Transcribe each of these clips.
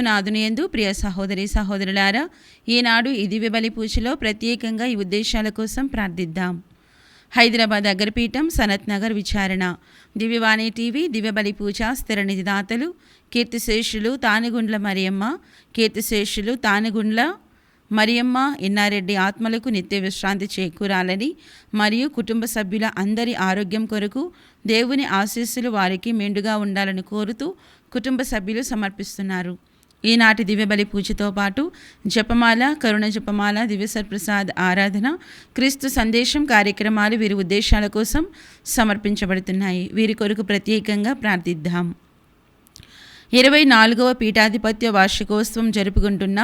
క్రీస్తునాథునియందు ప్రియ సహోదరి సహోదరులారా, ఈనాడు ఈ దివ్య బలి పూజలో ప్రత్యేకంగా ఈ ఉద్దేశాల కోసం ప్రార్థిద్దాం. హైదరాబాద్ అగ్రపీఠం, సనత్ నగర్ విచారణ, దివ్యవాణి టీవీ, దివ్యబలి పూజ స్థిర నిధిదాతలు కీర్తిశేషులు తానిగుండ్ల మరియమ్మ, కీర్తిశేషులు తానిగుండ్ల మరియమ్మ ఇన్నారెడ్డి ఆత్మలకు నిత్య విశ్రాంతి చేకూరాలని మరియు కుటుంబ సభ్యుల అందరి ఆరోగ్యం కొరకు దేవుని ఆశీస్సులు వారికి మెండుగా ఉండాలని కోరుతూ కుటుంబ సభ్యులు సమర్పిస్తున్నారు. ఈనాటి దివ్యబలి పూజతో పాటు జపమాల, కరుణ జపమాల, దివ్యసర్ప్రసాద్ ఆరాధన, క్రీస్తు సందేశం కార్యక్రమాలు వీరి ఉద్దేశాల కోసం సమర్పించబడుతున్నాయి. వీరి కొరకు ప్రత్యేకంగా ప్రార్థిద్దాం. 24వ పీఠాధిపత్య వార్షికోత్సవం జరుపుకుంటున్న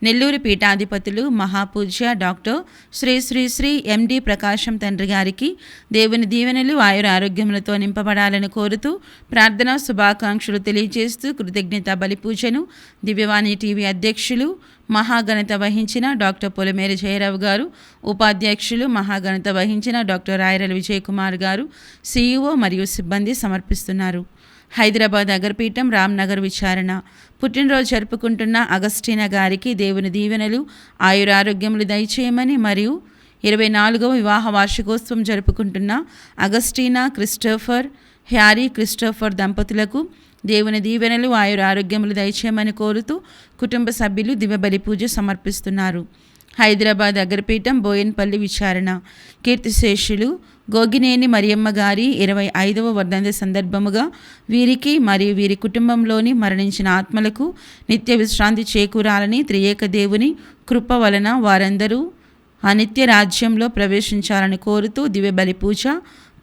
నెల్లూరు పీఠాధిపతులు మహాపూజ్య డాక్టర్ శ్రీ శ్రీ శ్రీ ఎండి ప్రకాశం తండ్రి గారికి దేవుని దీవెనలు ఆయుర ఆరోగ్యములతో నింపబడాలని కోరుతూ ప్రార్థనా శుభాకాంక్షలు తెలియజేస్తూ కృతజ్ఞత బలిపూజను దివ్యవాణి టీవీ అధ్యక్షులు మహాఘనత వహించిన డాక్టర్ పొలమేర జయరావు గారు, ఉపాధ్యక్షులు మహాఘనత వహించిన డాక్టర్ రాయరల్ విజయ్ కుమార్ గారు, సిఇఓ మరియు సిబ్బంది సమర్పిస్తున్నారు. హైదరాబాద్ అగ్రపీఠం, రామ్నగర్ విచారణ, పుట్టినరోజు జరుపుకుంటున్న అగస్టీనా గారికి దేవుని దీవెనలు ఆయురారోగ్యములు దయచేయమని మరియు 24వ వివాహ వార్షికోత్సవం జరుపుకుంటున్న అగస్టీనా క్రిస్టోఫర్, హ్యారీ క్రిస్టోఫర్ దంపతులకు దేవుని దీవెనలు ఆయురారోగ్యములు దయచేయమని కోరుతూ కుటుంబ సభ్యులు దివ్యబలి పూజ సమర్పిస్తున్నారు. హైదరాబాద్ అగ్రపీఠం, బోయన్పల్లి విచారణ, కీర్తిశేషులు గోగినేని మరియమ్మ గారి 25వ వర్ధంతి సందర్భముగా వీరికి మరియు వీరి కుటుంబంలోని మరణించిన ఆత్మలకు నిత్య విశ్రాంతి చేకూరాలని త్రియేక దేవుని కృప వలన వారందరూ ఆ నిత్య రాజ్యంలో ప్రవేశించాలని కోరుతూ దివ్యబలి పూజ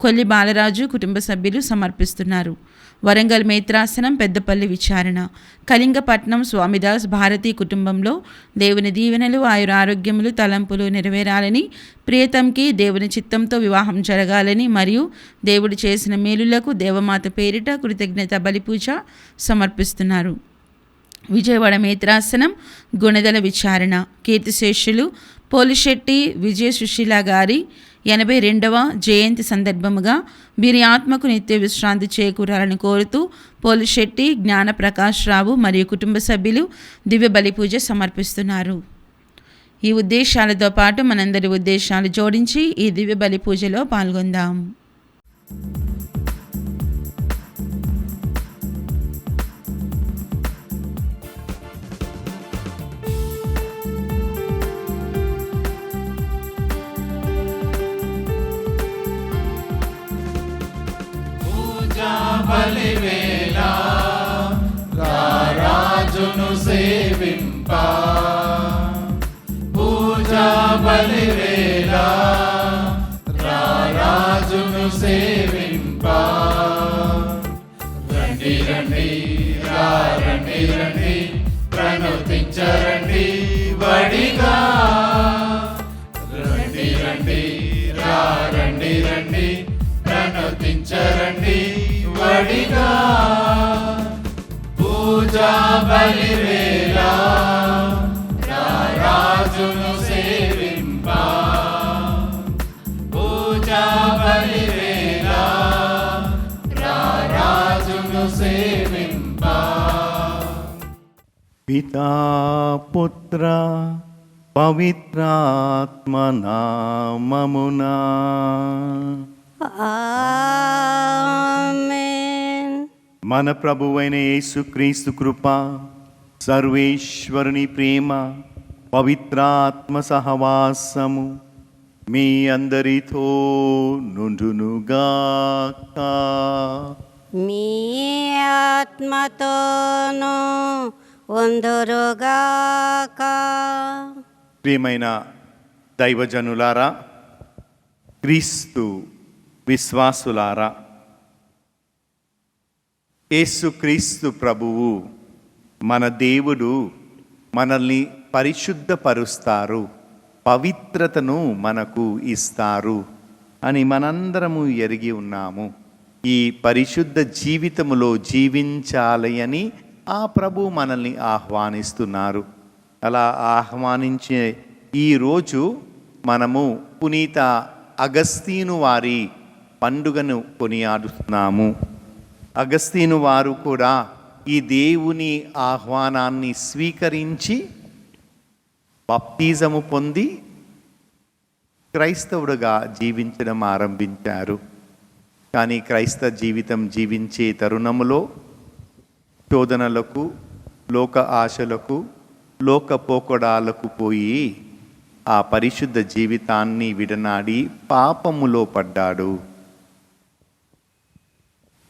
కొల్లి బాలరాజు కుటుంబ సభ్యులు సమర్పిస్తున్నారు. వరంగల్ మేత్రాసనం, పెద్దపల్లి విచారణ, కళింగపట్నం స్వామిదాస్ భారతీ కుటుంబంలో దేవుని దీవెనలు ఆయుర ఆరోగ్యములు తలంపులు నెరవేరాలని, ప్రియతంకి దేవుని చిత్తంతో వివాహం జరగాలని మరియు దేవుడు చేసిన మేలులకు దేవమాత పేరిట కృతజ్ఞత బలిపూజ సమర్పిస్తున్నారు. విజయవాడ మేత్రాసనం, గుణదల విచారణ, కీర్తిశేషులు పోలిశెట్టి విజయ సుశీల గారి 82వ జయంతి సందర్భముగా వీరి ఆత్మకు నిత్య విశ్రాంతి చేకూరాలని కోరుతూ పోలిశెట్టి జ్ఞానప్రకాష్ రావు మరియు కుటుంబ సభ్యులు దివ్య బలి పూజ సమర్పిస్తున్నారు. ఈ ఉద్దేశాలతో పాటు మనందరి ఉద్దేశాలు జోడించి ఈ దివ్య బలి పూజలో పాల్గొందాం. బలివేళ రారాజును సేవింప, పూజా బలివేళ రారాజును సేవింప. రండి రండి రండి రండి ప్రణుతించరండి వడిగా. రండి రండి రండి రండి ప్రణుతించరండి వడిగా. పూజా బలివేళ రారాజును సేవింప, పూజా బలివేళ రారాజును సేవింప. పితా పుత్ర పవిత్రాత్మ నామమునా ఆమేన్. మన ప్రభువైన యేసుక్రీస్తు కృప, సర్వేశ్వరుని ప్రేమ, పవిత్రాత్మ సహవాసము మీ అందరితో నుండునుగాక. మీ ఆత్మతోనూ ఉందురుగాక. ప్రియమైన దైవజనులారా, క్రీస్తు విశ్వాసులారా, యేసుక్రీస్తు ప్రభువు మన దేవుడు మనల్ని పరిశుద్ధపరుస్తారు, పవిత్రతను మనకు ఇస్తారు అని మనందరము ఎరిగి ఉన్నాము. ఈ పరిశుద్ధ జీవితములో జీవించాలి అని ఆ ప్రభు మనల్ని ఆహ్వానిస్తున్నారు. అలా ఆహ్వానించే ఈరోజు మనము పునీత అగస్తీను వారి పండుగను కొనియాడుతున్నాము. అగస్తీను వారు కూడా ఈ దేవుని ఆహ్వానాన్ని స్వీకరించి బాప్తిజము పొంది క్రైస్తవుడుగా జీవించడం ఆరంభించారు. కానీ క్రైస్తవ జీవితం జీవించే తరుణములో శోధనలకు, లోక ఆశలకు, లోక పోకడాలకు పోయి ఆ పరిశుద్ధ జీవితాన్ని విడనాడి పాపములో పడ్డాడు.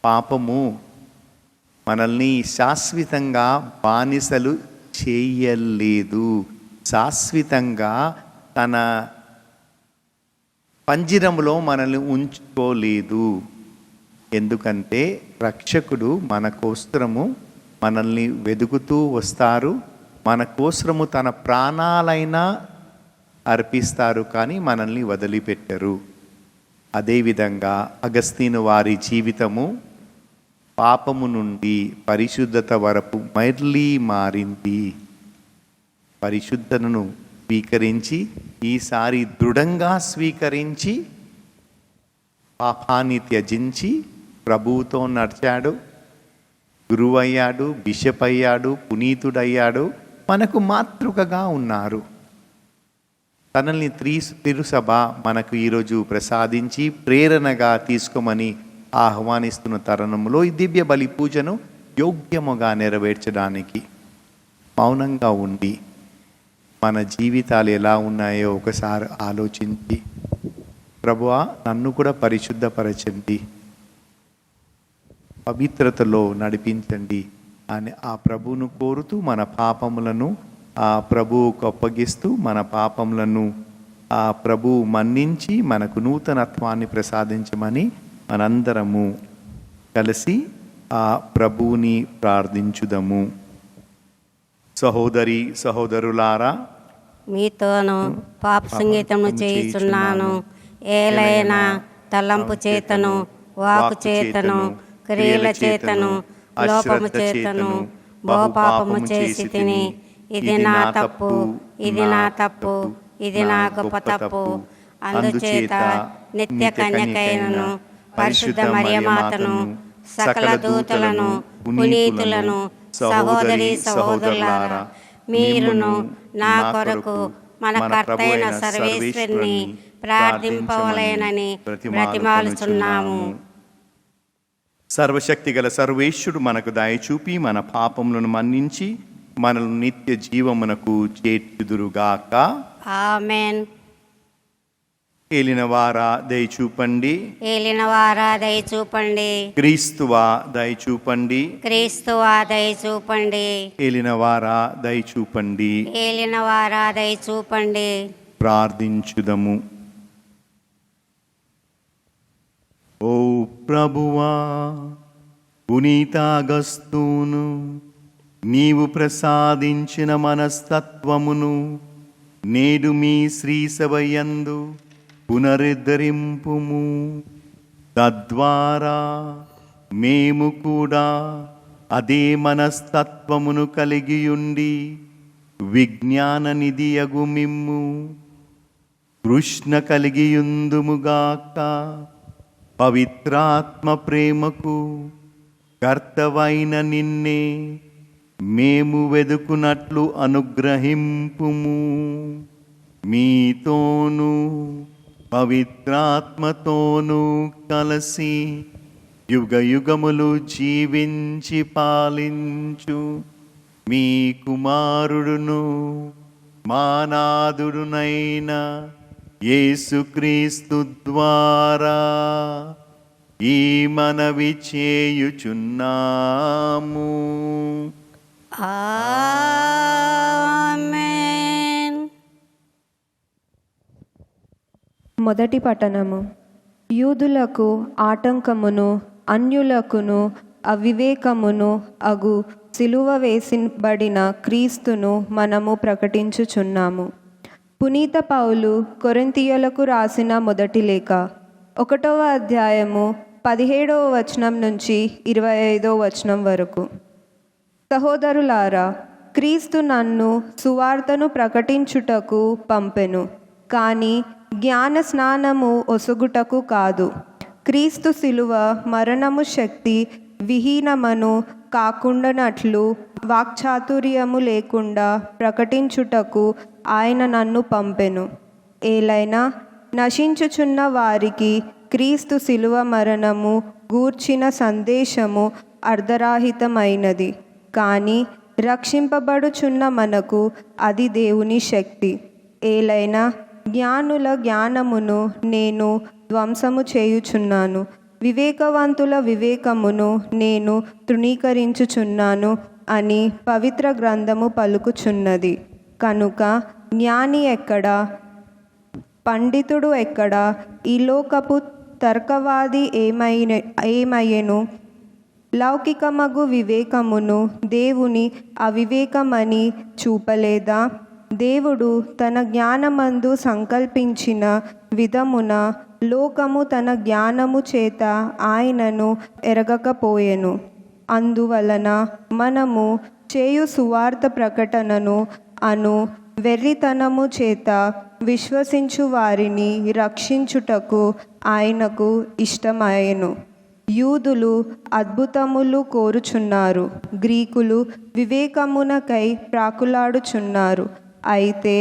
పాపము మనల్ని శాశ్వతంగా బానిసలు చేయలేదు. శాశ్వతంగా తన పంజరంలో మనల్ని ఉంచుకోలేదు. ఎందుకంటే రక్షకుడు మన కోసరము మనల్ని వెతుకుతూ వస్తారు, మన కోసరము తన ప్రాణాలైనా అర్పిస్తారు, కానీ మనల్ని వదిలిపెట్టరు. అదేవిధంగా అగస్తీను వారి జీవితము పాపము నుండి పరిశుద్ధత వరకు మళ్ళీ మారింది. పరిశుద్ధతను స్వీకరించి, ఈసారి దృఢంగా స్వీకరించి పాపాన్ని త్యజించి ప్రభువుతో నడిచాడు. గురువయ్యాడు, బిషప్ అయ్యాడు, పునీతుడయ్యాడు, మనకు మాతృకగా ఉన్నారు. తనల్ని తిరుసభ మనకు ఈరోజు ప్రసాదించి ప్రేరణగా తీసుకోమని ఆహ్వానిస్తున్న తరుణంలో ఈ దివ్య బలి పూజను యోగ్యముగా నెరవేర్చడానికి మౌనంగా ఉండి మన జీవితాలు ఎలా ఉన్నాయో ఒకసారి ఆలోచించి, ప్రభువా నన్ను కూడా పరిశుద్ధపరచండి, పవిత్రతలో నడిపించండి అని ఆ ప్రభువును కోరుతూ మన పాపములను ఆ ప్రభువుకు అప్పగిస్తూ మన పాపములను ఆ ప్రభువు మన్నించి మనకు నూతనత్వాన్ని ప్రసాదించమని మనందరము కలిసి ఆ ప్రభువుని ప్రార్థించుదము. సహోదరి సహోదరులారా, మీతోను పాప సంగీతము చేయుచున్నాను. ఏలైనా తలంపు చేతను, వాకు చేతను, క్రియల చేతను, లోపము చేతను బహుపాపము చేసి తిని, ఇది నా తప్పు, ఇది నా తప్పు, ఇది నా గొప్ప తప్పు. అందుచేత నిత్య కన్యకైనను పరిశుద్ధ మరియమాతను, సకల దూతలను, పునీతులను, సహోదరి సహోదరులారా, మీరును నా కొరకు మన కర్తైన సర్వేశ్వరుని ప్రార్థింపవలెనని బ్రతిమాలుచున్నాము. సర్వశక్తి గల సర్వేశ్వరుడు మనకు దయచూపి మన పాపములను మన్నించి మనల్ని నిత్య జీవమునకు చేర్చుదురుగాక. ఆమేన్. ఏలినవారా దయచూపండి, ఏలినవారా దయచూపండి, క్రీస్తువా దయచూపండి, క్రీస్తువా దయచూపండి, ఏలినవారా దయచూపండి. ఏలినవారా దయచూపండి. ప్రార్థించుదము. ఓ ప్రభువా, పునీతాగస్తూను నీవు ప్రసాదించిన మనస్తత్వమును నేడు మీ శ్రీసభయందు పునరుద్ధరింపుము. తద్వారా మేము కూడా అదే మనస్తత్వమును కలిగియుండి విజ్ఞాన నిధియగు మిమ్ము కృష్ణ కలిగియుందుముగాక. పవిత్రాత్మ ప్రేమకు కర్తవైన నిన్నే మేము వెదుకునట్లు అనుగ్రహింపుము. మీతోనూ పవిత్రాత్మతోనూ కలిసి యుగ యుగములు జీవించి పాలించు మీ కుమారుడును మానాదుడునైన యేసుక్రీస్తు ద్వారా ఈ మనవి చేయుచున్నాము. ఆమేన్. మొదటి పఠనము. యూదులకు ఆటంకమును అన్యులకును అవివేకమును అగు సిలువ వేసిబడిన క్రీస్తును మనము ప్రకటించుచున్నాము. పునీత పౌలు కొరింథీయులకు రాసిన మొదటి లేఖ 1వ అధ్యాయము 17వ వచనం నుంచి 25వ వచనం వరకు. సహోదరులారా, క్రీస్తు నన్ను సువార్తను ప్రకటించుటకు పంపెను, కానీ జ్ఞాన స్నానము ఒసుగుటకు కాదు. క్రీస్తు శిలువ మరణము శక్తి విహీనమను కాకుండానట్లు వాక్చాతుర్యము లేకుండా ప్రకటించుటకు ఆయన నన్ను పంపెను. ఏలైనా నశించుచున్న వారికి క్రీస్తు శిలువ మరణము గూర్చిన సందేశము అర్ధరాహితమైనది, కానీ రక్షింపబడుచున్న మనకు అది దేవుని శక్తి. ఏలైనా జ్ఞానుల జ్ఞానమును నేను ధ్వంసము చేయుచున్నాను, వివేకవంతుల వివేకమును నేను తృణీకరించుచున్నాను అని పవిత్ర గ్రంథము పలుకుచున్నది. కనుక జ్ఞాని ఎక్కడా, పండితుడు ఎక్కడా, ఈ లోకపు తర్కవాది ఏమయ్యెను? లౌకికమగు వివేకమును దేవుని అవివేకమని చూపలేదా? దేవుడు తన జ్ఞానమందు సంకల్పించిన విధమున లోకము తన జ్ఞానము చేత ఆయనను ఎరగకపోయెను. అందువలన మనము చేయు సువార్త ప్రకటనను అను వెర్రితనము చేత విశ్వసించు వారిని రక్షించుటకు ఆయనకు ఇష్టమాయెను. యూదులు అద్భుతములు కోరుచున్నారు, గ్రీకులు వివేకమునకై ప్రాకులాడుచున్నారు. అయితే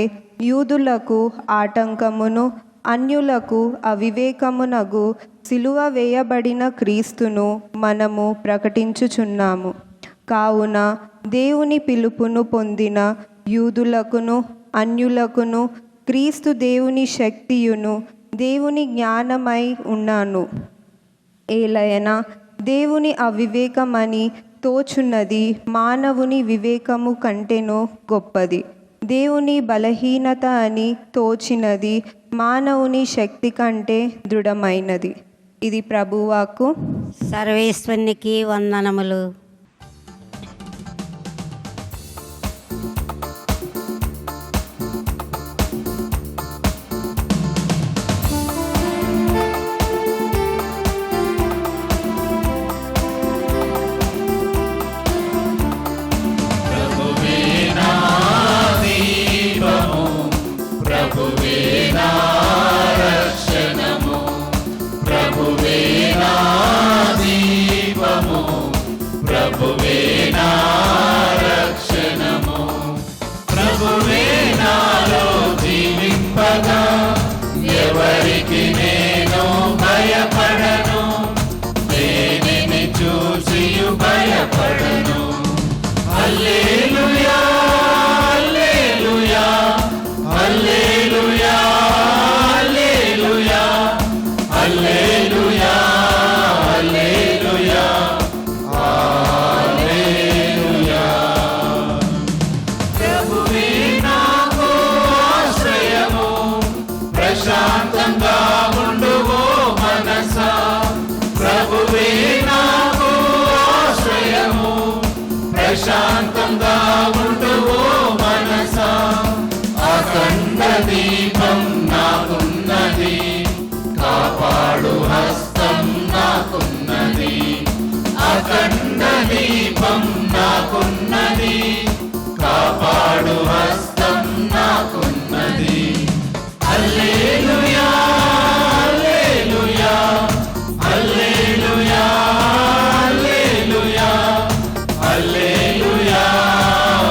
యూదులకు ఆటంకమును అన్యులకు అవివేకమునగు సిలువ వేయబడిన క్రీస్తును మనము ప్రకటించుచున్నాము. కావున దేవుని పిలుపును పొందిన యూదులకును అన్యులకును క్రీస్తు దేవుని శక్తియును దేవుని జ్ఞానమై ఉన్నాను. ఏలయనా దేవుని అవివేకమని తోచున్నది మానవుని వివేకము కంటేనో గొప్పది, దేవుని బలహీనత అని తోచినది మానవుని శక్తి కంటే దృఢమైనది. ఇది ప్రభువాకు. సర్వేశ్వరునికి వందనములు. ఎవరికి నేను భయపడను, దేనిని చూసియు భయపడను. హల్లెలూయా హల్లెలూయా హల్లెలూయా హల్లెలూయా హల్లెలూయా హల్లెలూయా హల్లెలూయా. ప్రభువే నాకు ఆశ్రయము, ప్రశాంతంగా ఉండువో మనసా. ప్రభువే నాకు ఆశ్రయము, ప్రశాంతంగా ఉండువో మనసా. అఖండ దీపం నాకున్నది, కాపాడు హస్తం నాకున్నది. అఖండ దీపం నాకున్నది, కాపాడు హస్తం నాకున్నది. హల్లెలూయా హల్లెలూయా హల్లెలూయా హల్లెలూయా హల్లెలూయా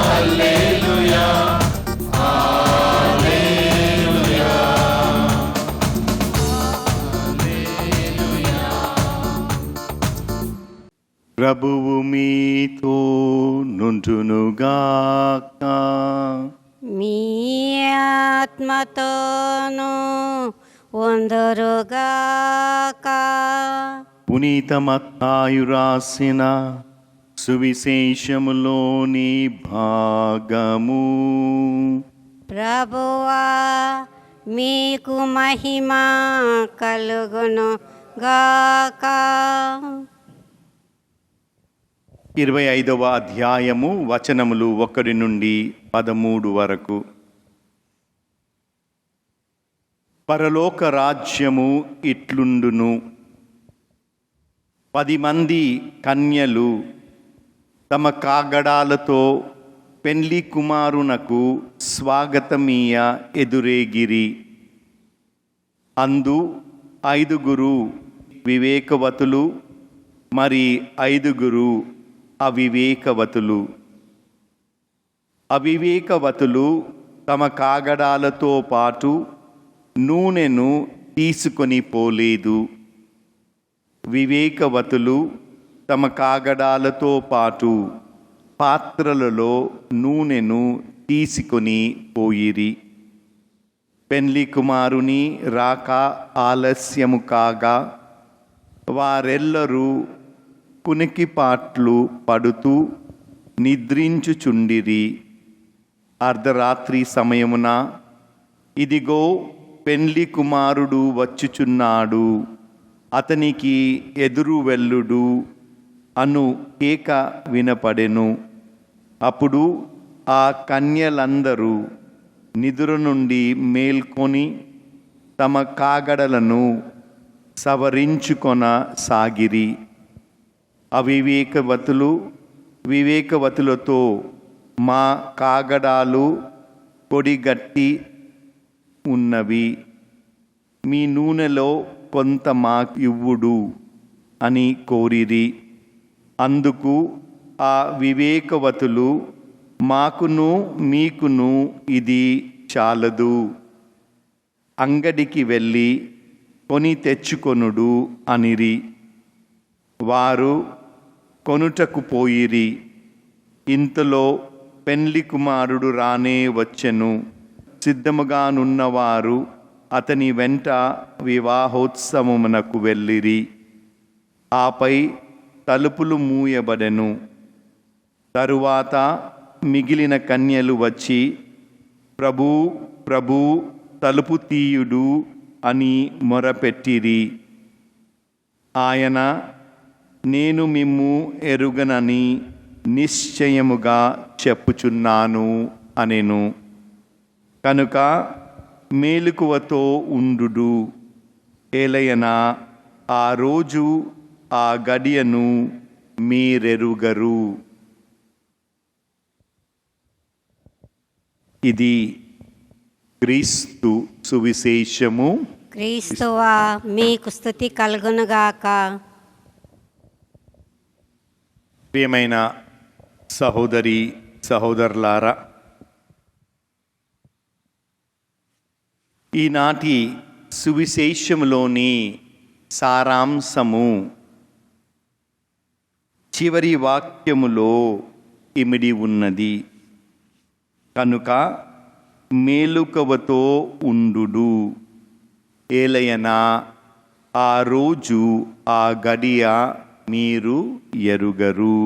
హల్లెలూయా హల్లెలూయా. ప్రభువు మీతో నుండునుగాక. మీ ఆత్మతోను వందరుగాక. పునీత మత్తయి రాసిన సువిశేషములోని భాగము. ప్రభువా మీకు మహిమ కలుగును గాక. 25వ అధ్యాయము వచనములు 1 నుండి 13 వరకు. పరలోక రాజ్యము ఇట్లుండును. 10 మంది కన్యలు తమ కాగడాలతో పెండ్లి కుమారునకు స్వాగతమీయ ఎదురేగిరి. అందు 5 వివేకవతులు మరి 5 అవివేకవతులు. అవివేకవతులు తమ కాగడాలతో పాటు నూనెను తీసుకొని పోలేదు. వివేకవతులు తమ కాగడాలతో పాటు పాత్రలలో నూనెను తీసుకొని పోయిరి. పెండ్లి కుమారుని రాక ఆలస్యము కాగా వారెల్లరూ కునికిపాట్లు పడుతూ నిద్రించుచుండిరి. అర్ధరాత్రి సమయమున ఇదిగో పెండ్లి కుమారుడు వచ్చుచున్నాడు, అతనికి ఎదురు వెళ్ళుడు అను కేక వినపడెను. అప్పుడు ఆ కన్యలందరూ నిద్ర నుండి మేల్కొని తమ కాగడలను సవరించుకొన సాగిరి. అవివేకవతులు వివేకవతులతో, మా కాగడాలు పొడిగట్టి ఉన్నవి, మీ నూనెలో కొంత మాకివ్వుడు అని కోరిరి. అందుకు ఆ వివేకవతులు, మాకును మీకును ఇది చాలదు, అంగడికి వెళ్ళి కొని తెచ్చుకొనుడు అనిరి. వారు కొనుటకు పోయిరి. ఇంతలో పెండ్లి కుమారుడు రానే వచ్చెను. సిద్ధముగానున్నవారు అతని వెంట వివాహోత్సవమునకు వెళ్ళిరి. ఆపై తలుపులు మూయబడెను. తరువాత మిగిలిన కన్యలు వచ్చి, ప్రభూ ప్రభూ, తలుపు తీయుడు అని మొరపెట్టిరి. ఆయన, నేను మిమ్ము ఎరుగనని నిశ్చయముగా చెప్పుచున్నాను అనెను. కనుక మేలుకువతో ఉండుడు, ఏలయనా ఆ రోజు ఆ గడియను మీరెరుగరు. ఇది క్రీస్తు సువిశేషము. క్రీస్తువా మీకు స్తుతి కలుగునుగాక. ప్రియమైన సహోదరి సహోదరులారా, ఈనాటి సువిశేషములోని సారాంశము చివరి వాక్యములో ఇమిడి ఉన్నది. కనుక మేలుకవతో ఉండుడు, ఏలయనా ఆ రోజు ఆ గడియ మీరు ఎరుగరు.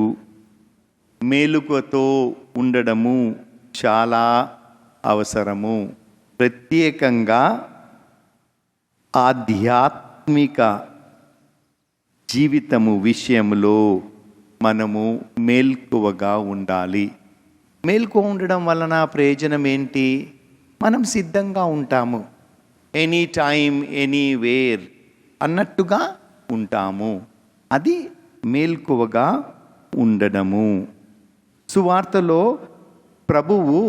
మేలుకతో ఉండడము చాలా అవసరము. ప్రత్యేకంగా ఆధ్యాత్మిక జీవితము విషయంలో మనము మేల్కువగా ఉండాలి. మేల్కువ ఉండడం వలన ప్రయోజనం ఏంటి? మనం సిద్ధంగా ఉంటాము. ఎనీ టైం ఎనీవేర్ అన్నట్టుగా ఉంటాము. అది మేల్కువగా ఉండడము. సువార్తలో ప్రభువు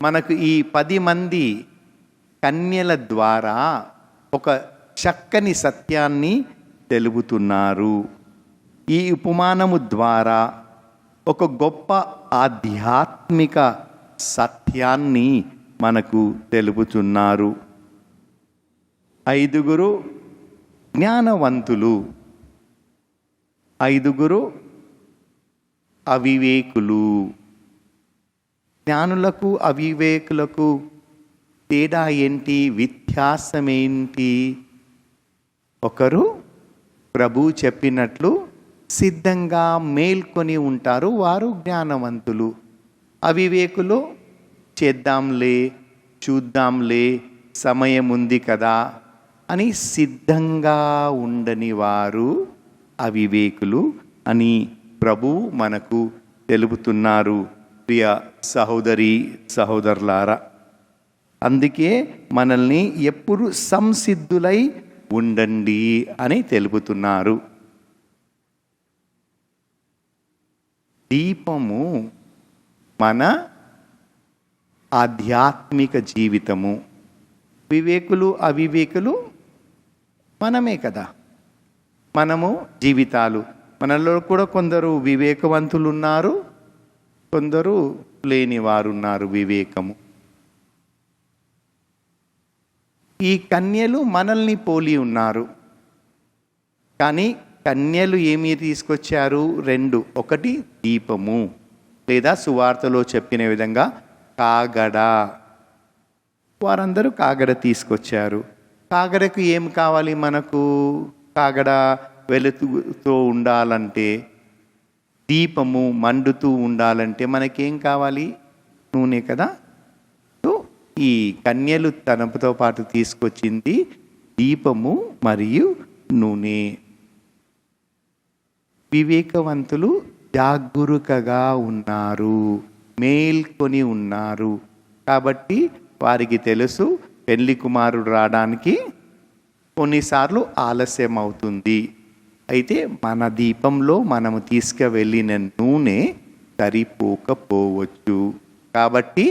మనకు ఈ 10 మంది కన్యల ద్వారా ఒక చక్కని సత్యాన్ని తెలుపుతున్నారు. ఈ ఉపమానము ద్వారా ఒక గొప్ప ఆధ్యాత్మిక సత్యాన్ని మనకు తెలుపుతున్నారు. 5 జ్ఞానవంతులు, 5 అవివేకులు. జ్ఞానులకు అవివేకులకు తేడా ఏంటి? వ్యత్యాసమేంటి? ఒకరు ప్రభు చెప్పినట్లు సిద్ధంగా మేల్కొని ఉంటారు, వారు జ్ఞానవంతులు. అవివేకులు చేద్దాంలే, చూద్దాంలే, సమయం ఉంది కదా అని సిద్ధంగా ఉండని వారు అవివేకులు అని ప్రభు మనకు తెలుపుతున్నారు. ప్రియ సహోదరి సహోదరులారా, అందుకే మనల్ని ఎప్పుడు సంసిద్ధులై ఉండండి అని తెలుపుతున్నారు. దీపము మన ఆధ్యాత్మిక జీవితము. వివేకులు అవివేకులు మనమే కదా. మనము జీవితాలు మనలో కూడా కొందరు వివేకవంతులు ఉన్నారు, కొందరు లేని వారు ఉన్నారు వివేకము. ఈ కన్యలు మనల్ని పోలి ఉన్నారు, కానీ కన్యలు ఏమి తీసుకొచ్చారు? రెండు. ఒకటి దీపము, లేదా సువార్తలో చెప్పిన విధంగా కాగడ. వారందరూ కాగడ తీసుకొచ్చారు. కాగడకు ఏం కావాలి మనకు? కాగడ వెలుగుతూ ఉండాలంటే, దీపము మండుతూ ఉండాలంటే మనకేం కావాలి? నూనె కదా. సో ఈ కన్యలు తనతో పాటు తీసుకొచ్చింది దీపము మరియు నూనె. వివేకవంతులు జాగరూకగా ఉన్నారు, మేల్కొని ఉన్నారు. కాబట్టి వారికి తెలుసు పెళ్లి కుమారుడు రావడానికి కొన్నిసార్లు ఆలస్యం అవుతుంది. అయితే మన దీపంలో మనము తీసుకువెళ్ళిన నూనె సరిపోకపోవచ్చు. కాబట్టి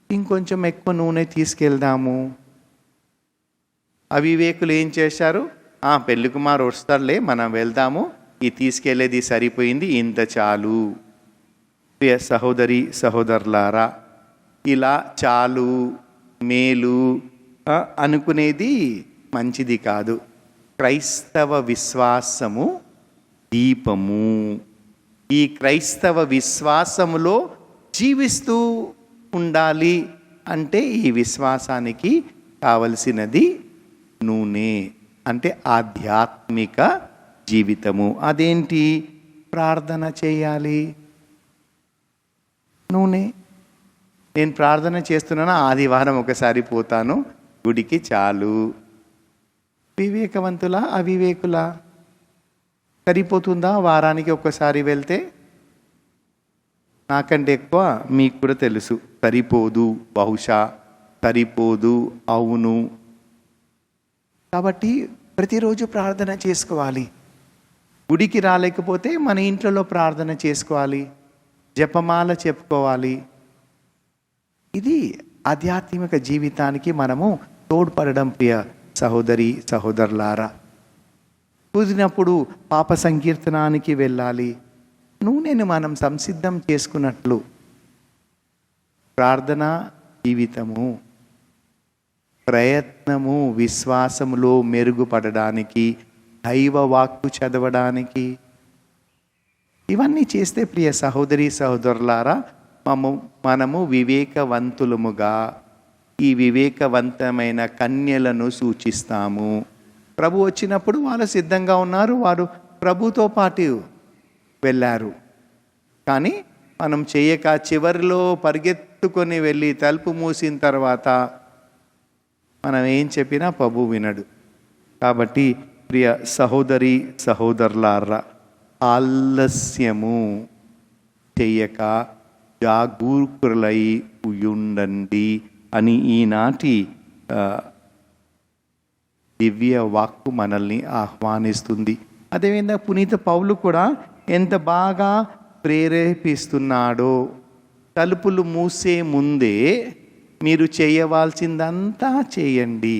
ఇంకొంచెం ఎక్కువ నూనె తీసుకెళ్దాము. అవివేకులు ఏం చేశారు? పెళ్లి కుమారు వస్తాడులే, మనం వెళ్దాము, ఈ తీసుకెళ్లేది సరిపోయింది, ఇంత చాలు. ప్రియ సహోదరి సహోదరులారా, ఇలా చాలు, మేలు అనుకునేది మంచిది కాదు. క్రైస్తవ విశ్వాసము దీపము. ఈ క్రైస్తవ విశ్వాసములో జీవిస్తూ ఉండాలి అంటే ఈ విశ్వాసానికి కావలసినది నూనె, అంటే ఆధ్యాత్మిక జీవితము. అదేంటి? ప్రార్థన చేయాలి. నూనె. నేను ప్రార్థన చేస్తున్నాను, ఆదివారం ఒకసారి పోతాను గుడికి, చాలు. వివేకవంతులా అవివేకులా? సరిపోతుందా వారానికి ఒక్కసారి వెళ్తే? నాకంటే ఎక్కువ మీకు కూడా తెలుసు, సరిపోదు, బహుశా సరిపోదు, అవును. కాబట్టి ప్రతిరోజు ప్రార్థన చేసుకోవాలి. గుడికి రాలేకపోతే మన ఇంట్లో ప్రార్థన చేసుకోవాలి, జపమాల చెప్పుకోవాలి. ఇది ఆధ్యాత్మిక జీవితానికి మనము తోడ్పడడం. ప్రియ సహోదరి సహోదరులారా, కుదిరినప్పుడు పాప సంకీర్తనానికి వెళ్ళాలి. నూనెను మనం సంసిద్ధం చేసుకున్నట్లు ప్రార్థన జీవితము, ప్రయత్నము విశ్వాసములో మెరుగుపడడానికి, దైవ వాక్కు చదవడానికి, ఇవన్నీ చేస్తే ప్రియ సహోదరి సహోదరులారా మనము వివేకవంతులముగా ఈ వివేకవంతమైన కన్యలను సూచిస్తాము. ప్రభు వచ్చినప్పుడు వాళ్ళు సిద్ధంగా ఉన్నారు, వారు ప్రభుతో పాటు వెళ్ళారు. కానీ మనం చేయక చివరిలో పరిగెత్తుకొని వెళ్ళి తలుపు మూసిన తర్వాత మనం ఏం చెప్పినా ప్రభు వినడు. కాబట్టి ప్రియ సహోదరి సహోదరులారా, ఆలస్యము చెయ్యక జాగరూకులై ఉండండి అని ఈనాటి దివ్య వాక్కు మనల్ని ఆహ్వానిస్తుంది. అదేవిధంగా పునీత పౌలు కూడా ఎంత బాగా ప్రేరేపిస్తున్నాడో, తలుపులు మూసే ముందే మీరు చేయవలసిందంతా చేయండి.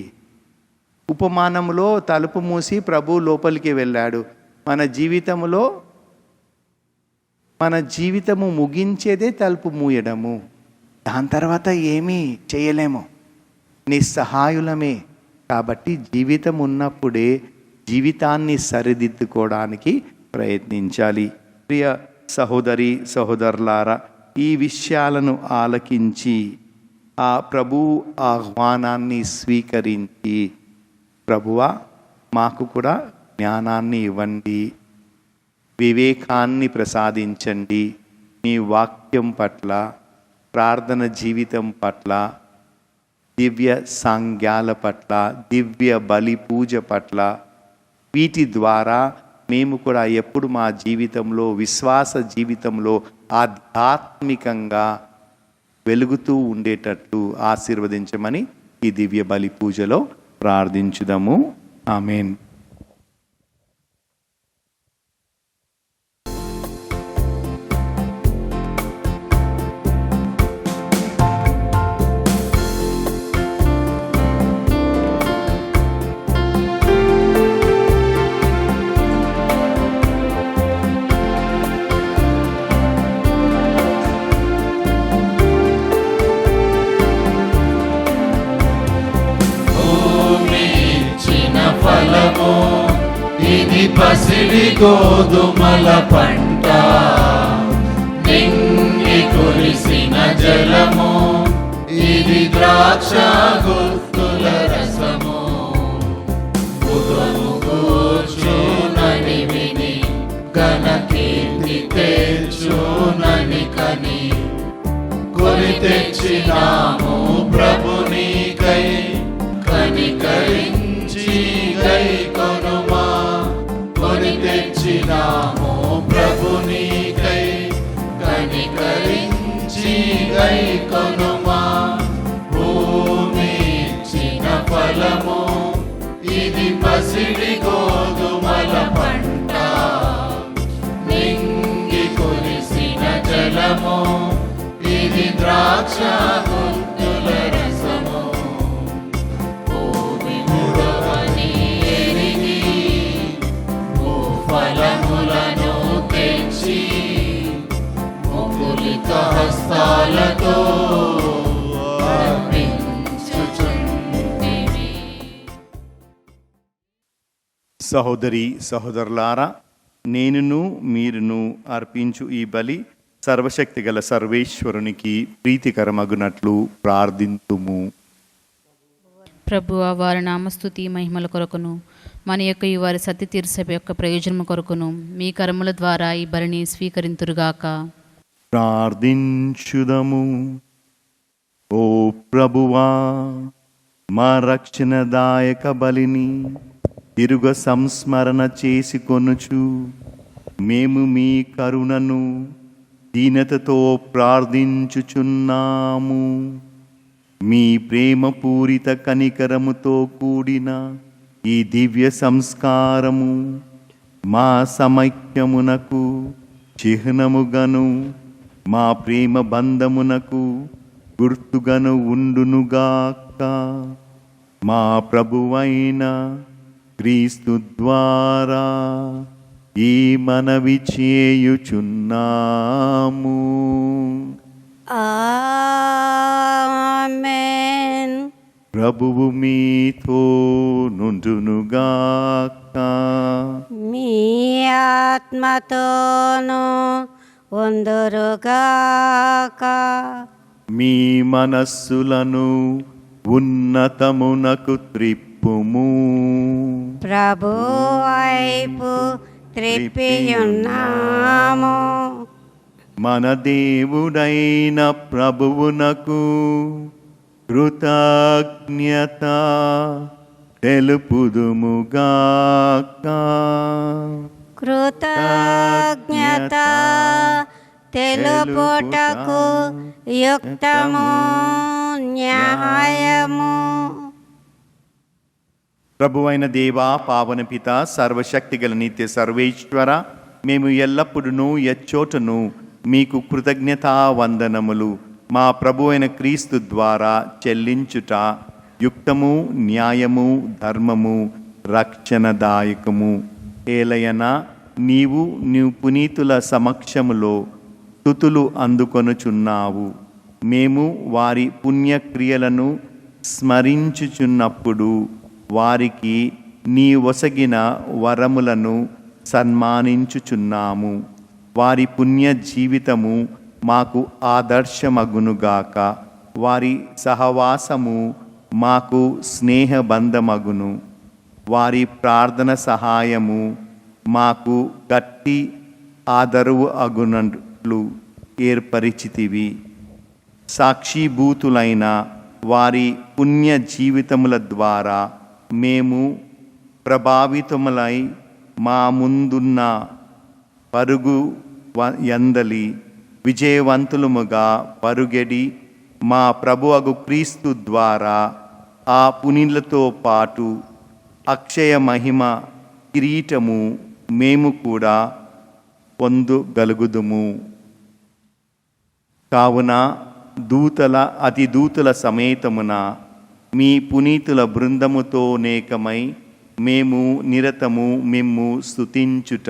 ఉపమానంలో తలుపు మూసి ప్రభు లోపలికి వెళ్ళాడు. మన జీవితము ముగించేదే తలుపు మూయడము. దాని తర్వాత ఏమీ చేయలేము, నిస్సహాయులమే. కాబట్టి జీవితం ఉన్నప్పుడే జీవితాన్ని సరిదిద్దుకోవడానికి ప్రయత్నించాలి. ప్రియ సహోదరి సహోదరులారా, ఈ విషయాలను ఆలకించి ఆ ప్రభు ఆహ్వానాన్ని స్వీకరించి, ప్రభువా మాకు కూడా జ్ఞానాన్ని ఇవ్వండి, వివేకాన్ని ప్రసాదించండి, మీ వాక్యం పట్ల, ప్రార్థన జీవితం పట్ల, దివ్య సాంగ్యాల పట్ల, దివ్య బలి పూజ పట్ల, వీటి ద్వారా మేము కూడా ఎప్పుడు మా జీవితంలో, విశ్వాస జీవితంలో ఆధ్యాత్మికంగా వెలుగుతూ ఉండేటట్లు ఆశీర్వదించమని ఈ దివ్య బలి పూజలో ప్రార్థించుదాము. ఆమేన్. ఇది పసిడి గోధుమల పంట, నింగి కురిసిన జలము, ఇది ద్రాక్ష గుత్తుల రసము. ఉదము కూర్చునని విని ఘన కీర్తి తెచ్చునని కని, కొని తెచ్చినాము ప్రభునికై, కనికరించి గై కొనుమా. కొని తెచ్చినాము ప్రభునికై, కనికరించి గై కొనుమా. భూమి ఇచ్చిన ఫలము, ఇది పసిడి గోధుమల పంట, నింగి కురిసిన జలము, ఇది ద్రాక్ష గుత్తుల రసము. భూమి ముడవని ఎరిగి ఫలములను తెచ్చి, ముకులిత హస్తాలతో అర్పించుచుంటిమి. సహోదరి సహోదరులారా, నేనును మీరును అర్పించు ఈ బలి సర్వశక్తిగల సర్వేశ్వరునికి ప్రీతికరమగునట్లు ప్రార్థింతుము. ప్రభువా, వారి నామస్తుతి మహిమల కొరకును మన యొక్క ఈ వారి సత్య తీర్సభ యొక్క ప్రయోజనము కొరకును మీ కర్మల ద్వారా ఈ బలిని స్వీకరింతురుగాక. ప్రార్థించుదము. ఓ ప్రభువా, మా రక్షణదాయక బలిని తిరుగ సంస్మరణ చేసి కొనుచు మేము మీ కరుణను దీనతతో ప్రార్థించుచున్నాము. మీ ప్రేమపూరిత కనికరముతో కూడిన ఈ దివ్య సంస్కారము మా సమైక్యమునకు చిహ్నముగను, మా ప్రేమ బంధమునకు గుర్తుగను ఉండునుగాక. మా ప్రభువైన క్రీస్తు ద్వారా ఈ మనవి చేయుచున్నాము. ఆమేన్. ప్రభువు మీతో నుండునుగాక. మీ ఆత్మతోను ఉందురుగాక. మీ మనస్సులను ఉన్నతమునకు త్రిప్పుము. ప్రభు వైపు త్రిప్పియున్నాము. మన దేవుడైన ప్రభువునకు కృతజ్ఞత తెలుపుదుముగాక. కృతజ్ఞత తెలుపుటకు యుక్తము, న్యాయము. ప్రభువైన దేవా, పావన పిత, సర్వశక్తిగల నిత్య సర్వేశ్వర, మేము ఎల్లప్పుడూ ఎచ్చోటను మీకు కృతజ్ఞతా వందనములు మా ప్రభు అయిన క్రీస్తు ద్వారా చెల్లించుట యుక్తము, న్యాయము, ధర్మము, రక్షణదాయకము. ఏలయన నీవు పునీతుల సమక్షములో స్తుతులు అందుకొనుచున్నావు. మేము వారి పుణ్యక్రియలను స్మరించుచున్నప్పుడు వారికి నీ ఒసగిన వరములను సన్మానించుచున్నాము. వారి పుణ్య జీవితము మాకు ఆదర్శమగునుగాక. వారి సహవాసము మాకు స్నేహబంధమగును. వారి ప్రార్థన సహాయము మాకు గట్టి ఆదరువు అగునట్లు ఏర్పరిచితివి. సాక్షిభూతులైన వారి పుణ్య జీవితముల ద్వారా మేము ప్రభావితములై మా ముందున్న పరుగు యందలి విజయవంతులముగా పరుగెడి మా ప్రభువగు క్రీస్తు ద్వారా ఆ పునీలతో పాటు అక్షయ మహిమ కిరీటము మేము కూడా పొందగలుగుదుము. కావున దూతల అతి దూతల సమేతమున మీ పునీతుల బృందముతో నేకమై మేము నిరతము మిమ్ము స్తుతించుట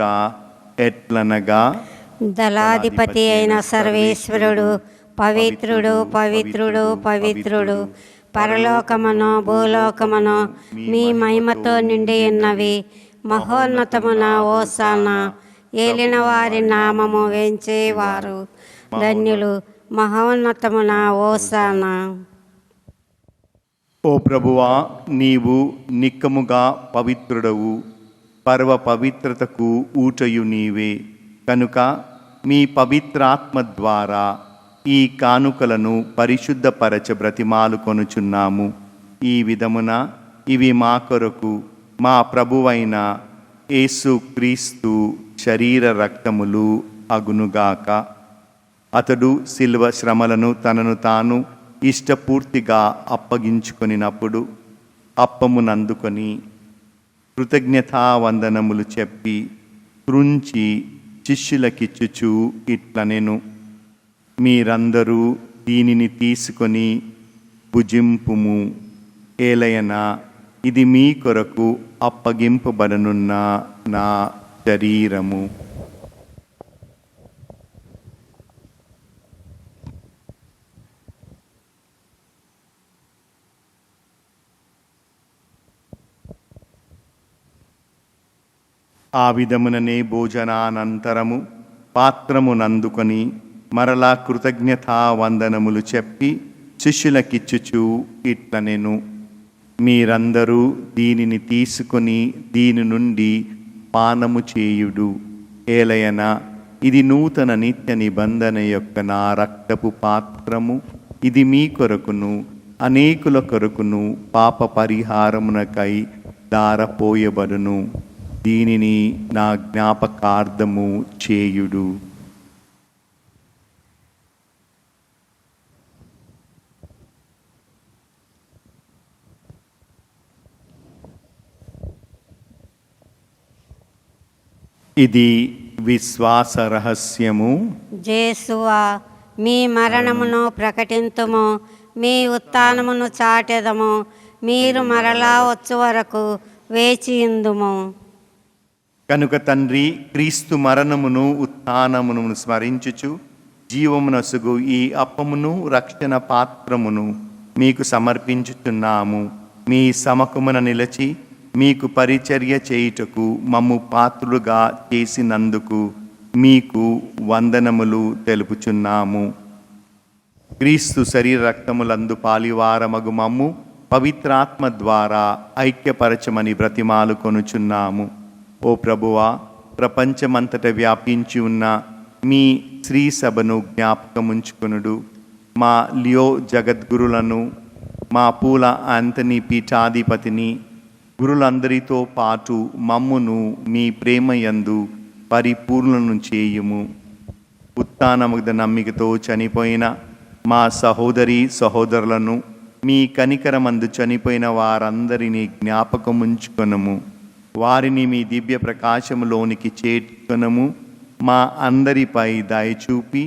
ఎట్లనగా, దళాధిపతి అయిన సర్వేశ్వరుడు పవిత్రుడు, పవిత్రుడు, పవిత్రుడు, పరలోకమును భూలోకమును మీ మహిమతో నిండి ఉన్నవి. మహోన్నతమున ఓసానా. ఏలిన వారి నామము వెంచేవారు ధన్యులు. మహోన్నతమున ఓసానా. ఓ ప్రభువా, నీవు నిక్కముగా పవిత్రుడవు, పర్వ పవిత్రతకు ఊటయు నీవే. కనుక మీ పవిత్రాత్మ ద్వారా ఈ కానుకలను పరిశుద్ధపరచ బ్రతిమాలు కొనుచున్నాము. ఈ విధమున ఇవి మా కొరకు మా ప్రభువైన యేసుక్రీస్తు శరీర రక్తములు అగునుగాక. అతడు శిల్వ శ్రమలను తనను తాను ఇష్టపూర్తిగా అప్పగించుకొనినప్పుడు అప్పమునందుకొని కృతజ్ఞతావందనములు చెప్పి త్రుంచి శిష్యులకిచ్చుచు ఇట్లనెను: మీరందరూ దీనిని తీసుకొని భుజింపుము. ఏలయన ఇది మీ కొరకు అప్పగింపబడనున్న నా శరీరము. ఆ విధముననే భోజనానంతరము పాత్రమునందుకొని మరలా కృతజ్ఞతావందనములు చెప్పి శిష్యులకిచ్చుచు ఇట్లనెను: మీరందరూ దీనిని తీసుకొని దీని నుండి పానము చేయుడు. ఏలయన ఇది నూతన నిత్య నిబంధన యొక్క నా రక్తపు పాత్రము. ఇది మీ కొరకును అనేకుల కొరకును పాప పరిహారమునకై దారపోయబడును. దీనిని నా జ్ఞాపకార్థము చేయుడు. ఇది విశ్వాస రహస్యము. జేసువా, మీ మరణమును ప్రకటింతుము, మీ ఉత్థానమును చాటెదము. మీరు మరలా వచ్చు వరకు వేచియుందుము. కనుక తండ్రి, క్రీస్తు మరణమును ఉత్థానమును స్మరించుచు జీవమునసుగు ఈ అప్పమును రక్షణ పాత్రమును మీకు సమర్పించుచున్నాము. మీ సమకమున నిలచి మీకు పరిచర్య చేయుటకు మమ్ము పాత్రులుగా చేసినందుకు మీకు వందనములు తెలుపుచున్నాము. క్రీస్తు శరీర రక్తములందు పాలివారమగు మమ్ము పవిత్రాత్మ ద్వారా ఐక్యపరచమని బ్రతిమాలు కొనుచున్నాము. ఓ ప్రభువా, ప్రపంచమంతట వ్యాపించి ఉన్న మీ శ్రీ సభను జ్ఞాపకముంచుకొనుడు. మా లియో జగద్గురులను, మా పూల ఆంథనీ పీఠాధిపతిని, గురులందరితో పాటు మమ్మును మీ ప్రేమయందు పరిపూర్ణను చేయుము. ఉత్థానముగ నమ్మికతో చనిపోయిన మా సహోదరి సహోదరులను, మీ కనికరమందు చనిపోయిన వారందరినీ జ్ఞాపకముంచుకొనము. వారిని మీ దివ్య ప్రకాశములోనికి చేర్చుకొనము. మా అందరిపై దయచూపి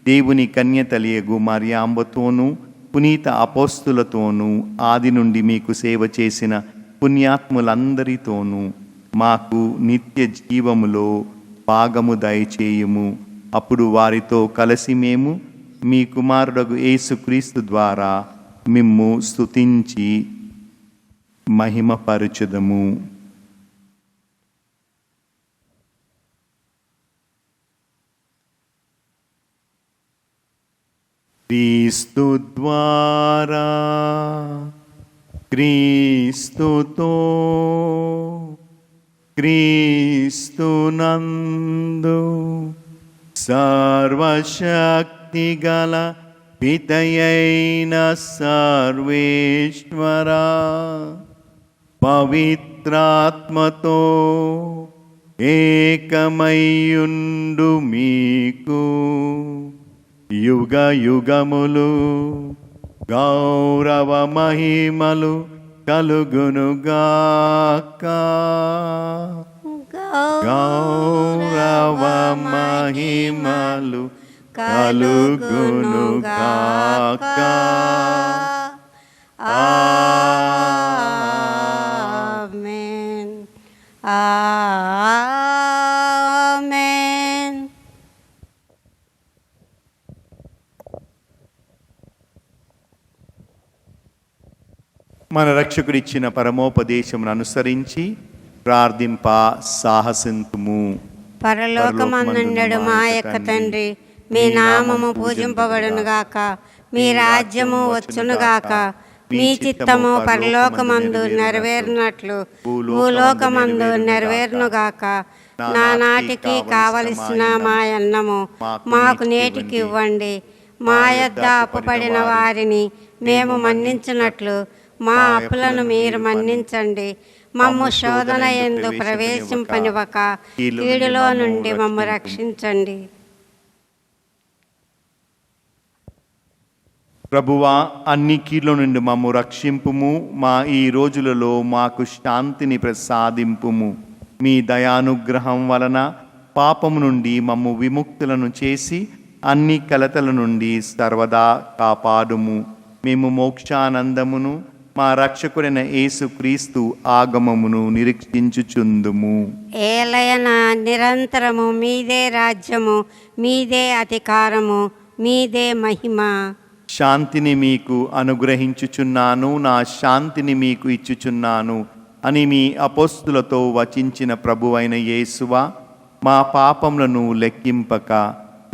దేవుని కన్యతలియగు మరియాంబతోనూ పునీత అపోస్తులతోనూ ఆది నుండి మీకు సేవ చేసిన పుణ్యాత్ములందరితోనూ మాకు నిత్య జీవములో భాగము దయచేయుము. అప్పుడు వారితో కలిసి మేము మీ కుమారుడగు యేసుక్రీస్తు ద్వారా మిమ్ము స్తుతించి మహిమపరచుదము. క్రీస్తు ద్వారా, క్రీస్తుతో, క్రీస్తునందు సర్వశక్తిగల పితయైన సర్వేశ్వర పవిత్రాత్మతో ఏకమయ్యుండు మీకు యుగ యుగములు గౌరవ మహిమలు కలుగునుగాక. గౌరవ మహిమలు కలుగునుగాక. ఆమేన్. ఆమేన్. మన రక్షకుడిచ్చిన పరమోపదేశమును అనుసరించి ప్రార్థింప సాహసింతుము. పరలోకమందుండెడు మా యొక్క తండ్రి, మీ నామము పూజింపబడునుగాక, మీ రాజ్యము వచ్చునుగాక, మీ చిత్తము పరలోకమందు నెరవేరినట్లు భూలోకమందు నెరవేరునుగాక. నానాటికి కావలసిన మా అన్నము మాకు నేటికి ఇవ్వండి. మా యొద్ద అప్పుపడిన వారిని మేము మన్నించినట్లు మా అప్పులను మీరు మన్నించండి. మమ్ము శోధన యందు ప్రవేశింపనివ్వక కీడులో నుండి మమ్ము రక్షించండి. ప్రభువా, అన్ని కీళ్ళ నుండి మమ్ము రక్షింపుము. మా ఈ రోజులలో మాకు శాంతిని ప్రసాదింపుము. మీ దయానుగ్రహం వలన పాపము నుండి మమ్ము విముక్తులను చేసి అన్ని కలతల నుండి సర్వదా కాపాడుము. మేము మోక్షానందమును మా రక్షకుడైన యేసుక్రీస్తు ఆగమమును నిరీక్షించుచుందుము. ఏలయన నిరంతరము మీదే రాజ్యము, మీదే అధికారము, మీదే మహిమ. శాంతిని మీకు అనుగ్రహించుచున్నాను, నా శాంతిని మీకు ఇచ్చుచున్నాను అని మీ అపోస్తులతో వచించిన ప్రభువైన యేసువా, మా పాపములను లెక్కింపక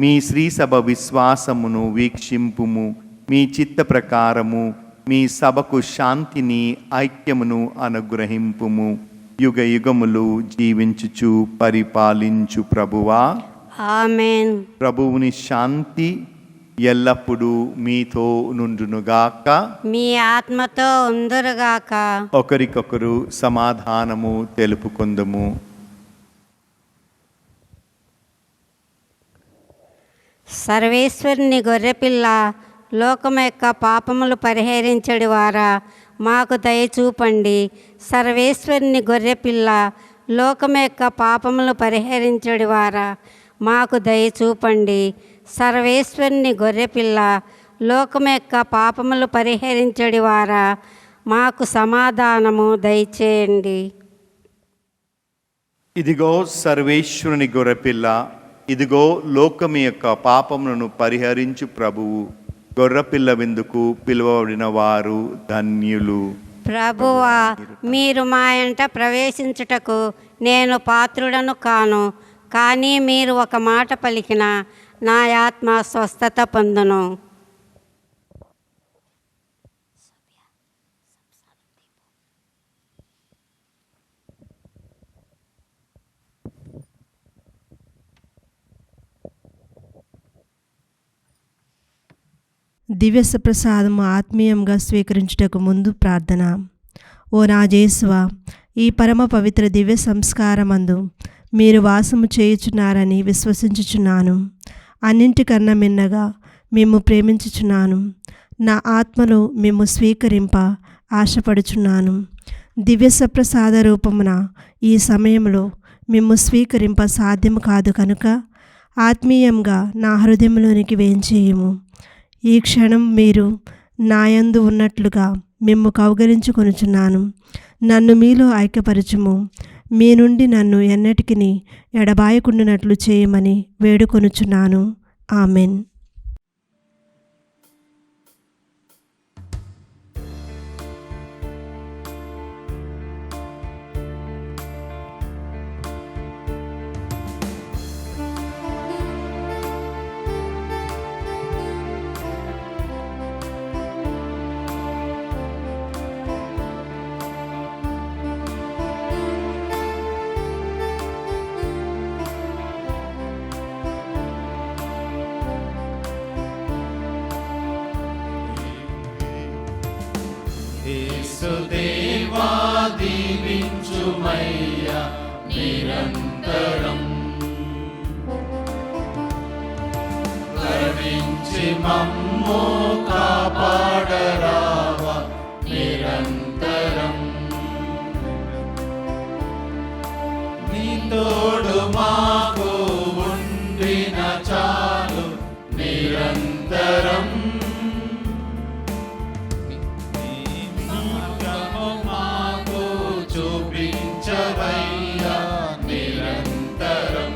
మీ శ్రీసభ విశ్వాసమును వీక్షింపుము. మీ చిత్త ప్రకారము మీ సభకు శాంతిని ఐక్యమును అనుగ్రహింపుము. యుగ యుగములు జీవించుచు పరిపాలించు ప్రభువా, ఆమేన్. ప్రభువుని శాంతి ఎల్లప్పుడూ మీతో నుండునుగాక, మీ ఆత్మతో ఉందురుగాక. ఒకరికొకరు సమాధానము తెలుపుకొందుము. సర్వేశ్వరుని గొర్రెపిల్ల, లోకం యొక్క పాపములు పరిహరించడి వారా, మాకు దయచూపండి. సర్వేశ్వరుని గొర్రెపిల్ల, లోకం యొక్క పాపములు పరిహరించడి వారా, మాకు దయచూపండి. సర్వేశ్వరుని గొర్రెపిల్ల, లోకం యొక్క పాపములు పరిహరించడి వారా, మాకు సమాధానము దయచేయండి. ఇదిగో సర్వేశ్వరుని గొర్రెపిల్ల, ఇదిగో లోకము యొక్క పాపములను పరిహరించు ప్రభువు. గొర్రెపిల్ల విందుకు పిలువబడిన వారు ధన్యులు. ప్రభువా, మీరు మా ఇంట ప్రవేశించుటకు నేను పాత్రుడను కాను, కానీ మీరు ఒక మాట పలికిన నా ఆత్మ స్వస్థత పొందును. దివ్యస ప్రసాదము ఆత్మీయంగా స్వీకరించుటకు ముందు ప్రార్థన. ఓ నా యేసువా, ఈ పరమ పవిత్ర దివ్య సంస్కారమందు మీరు వాసము చేయుచున్నారని విశ్వసించుచున్నాను. అన్నింటికన్నా మిన్నగా మేము ప్రేమించుచున్నాను. నా ఆత్మలో మేము స్వీకరింప ఆశపడుచున్నాను. దివ్య సప్రసాద రూపమున ఈ సమయంలో మేము స్వీకరింప సాధ్యము కాదు కనుక ఆత్మీయంగా నా హృదయంలోనికి వేంచేయము. ఈ క్షణం మీరు నాయందు ఉన్నట్లుగా మిమ్ము కౌగలించుకొనుచున్నాను. నన్ను మీలో ఐక్యపరచుము. మీ నుండి నన్ను ఎన్నటికిని ఎడబాయకుండినట్లు చేయమని వేడుకొనుచున్నాను. ఆమెన్. యేసుదేవా దీవించుమయ్యా నిరంతరం, కరుణించి మమ్ము కాపాడరావా నిరంతరం. నీ తోడు మాకు ఉండిన చాలు నిరంతరం. చూపించవయ్యా నిరంతరం.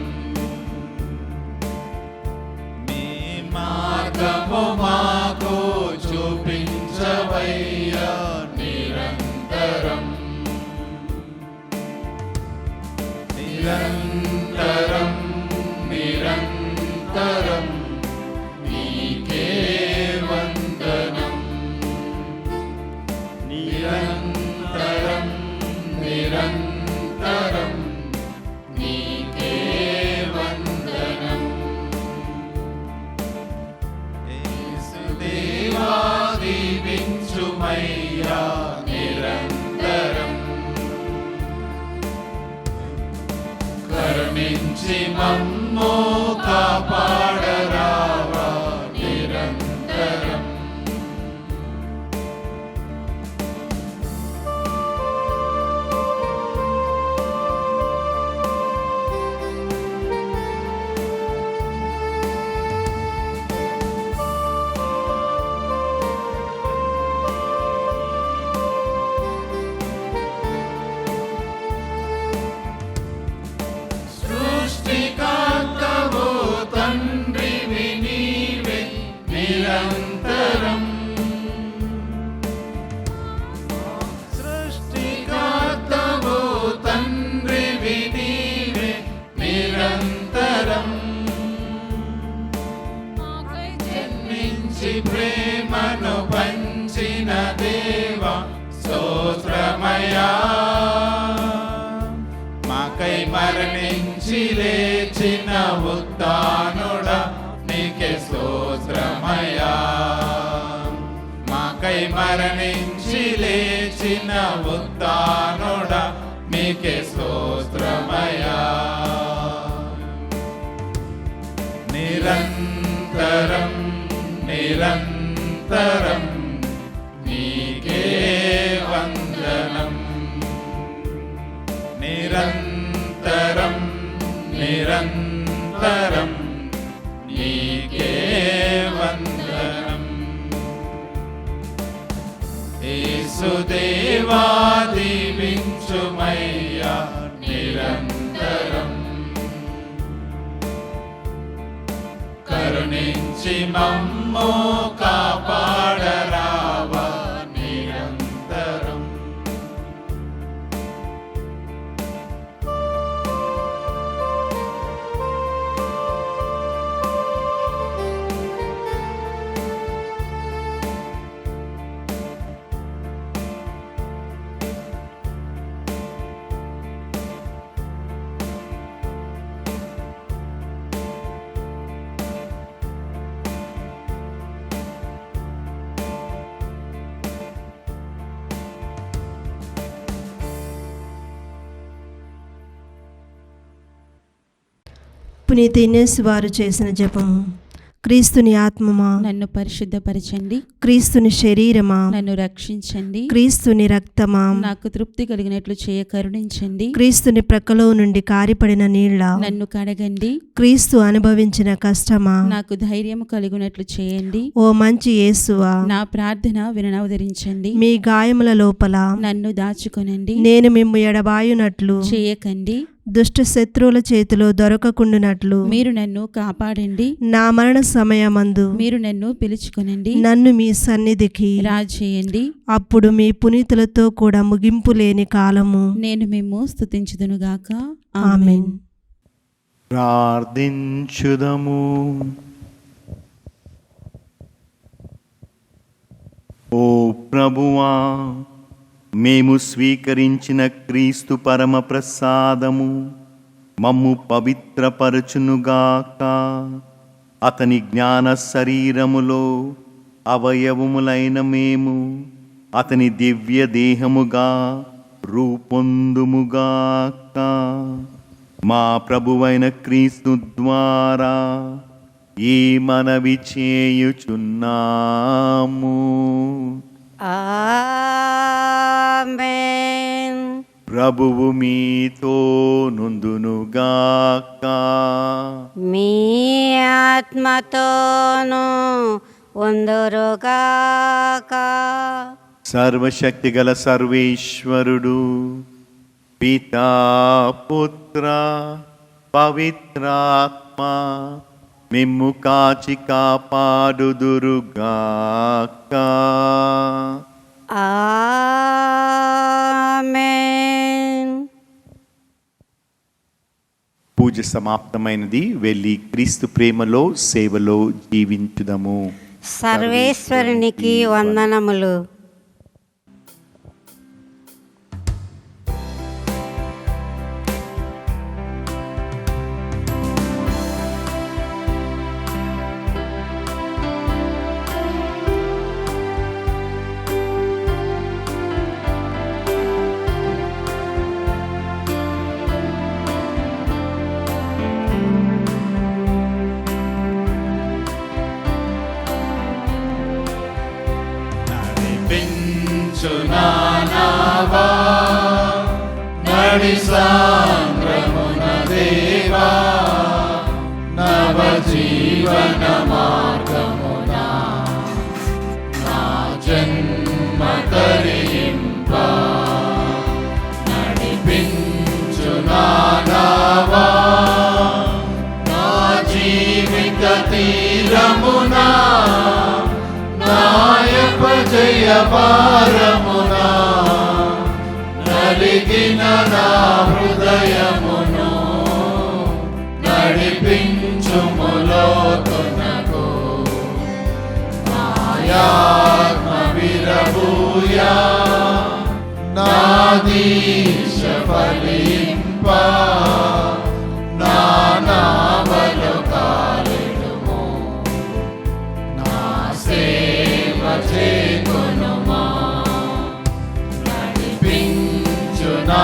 నీ మార్గము మాకు చూపించవయ్యా నిరంతరం. నిరంతరం నిరంతరం నీకే వందనం. నిరంతరం నిరంతరం నీకే వందనం. యేసుదేవా దీవించుమయ్యా నిరంతరం. కరుణించి మమ్ము కాపాడరావా నిరంతరం. సృష్టికర్తవు తండ్రివి నీవే నిరంతరం. సృష్టికర్తవు తండ్రివి నీవే నిరంతరం. జన్మించి ప్రేమను పంచిన దేవా స్తోత్రమయ్యా. మాకై మరణించి లేచిన ఉత్థానుడా నీకే స్తోత్రమయ్యా. మాకై మరణించి లేచిన ఉత్థానుడా నీకే స్తోత్రమయ్యా. నిరంతరం నిరంతరం నీకే వందనం. నిరంతరం నిరంతరం నీకే వందనం. యేసుదేవా దీవించుమయ్యా నిరంతరం. కరుణించి మమ్ము కాపాడరావా నిరంతరం. పునీత ఇనేసు వారు చేసిన జపము. క్రీస్తుని ఆత్మమా నన్ను పరిశుద్ధపరచండి. క్రీస్తుని శరీరమా నన్ను రక్షించండి. క్రీస్తుని రక్తమా నాకు తృప్తి కలిగినట్లు చేయ కరుణించండి. క్రీస్తుని ప్రక్కలో నుండి కారిపడిన నీళ్ల నన్ను కడగండి. క్రీస్తు అనుభవించిన కష్టమా నాకు ధైర్యం కలిగినట్లు చేయండి. ఓ మంచి యేసువా నా ప్రార్థన వినవదరించండి. మీ గాయముల లోపల నన్ను దాచుకొనండి. నేను మిమ్ము ఎడబాయునట్లు చేయకండి. దుష్ట శత్రువుల చేతిలో దొరకకుండునట్లు మీరు నన్ను కాపాడండి. నా మరణ సమయమందు మీరు నన్ను పిలుచుకొనండి. నన్ను మీ సన్నిధికి రాజేయండి. అప్పుడు మీ పునీతులతో కూడా ముగింపు లేని కాలము నేను మిమ్ము స్తుతించుదునుగాక. ఆమేన్. ప్రార్థించుదము. ఓ ప్రభువా, మేము స్వీకరించిన క్రీస్తు పరమ ప్రసాదము మమ్ము పవిత్రపరచునుగాక. అతని జ్ఞాన శరీరములో అవయవములైన మేము అతని దివ్య దేహముగా రూపొందుముగాక. మా ప్రభువైన క్రీస్తు ద్వారా ఈ మనవి చేయుచున్నాము. ఆమేన్. ప్రభువు మీతో నుందునుగాక. మీ ఆత్మతోను ఉందురుగాక. సర్వశక్తిగల సర్వేశ్వరుడు పితా పుత్ర పవిత్రాత్మ మిమ్ము కాచి కాపాడుదురుగాక. ఆమేన్. పూజ సమాప్తమైనది. వెళ్ళి క్రీస్తు ప్రేమలో సేవలో జీవించుదము. సర్వేశ్వరునికి వందనములు. నడిపించునావా నడి సాంద్రమున దేవా నవ జీవన మార్గమున నా జన్మ తరింప నడిపించునావా నా జీవిత తీరమునా నాయక జయ భారమునా నలిగిన నా హృదయమును నడిపించుములోతునకు నాయాత్మ విరబూయా నాదీశ ఫలింప నా నావలు కాలిడుము నా సేవ చేకొనుమా నడిపించునా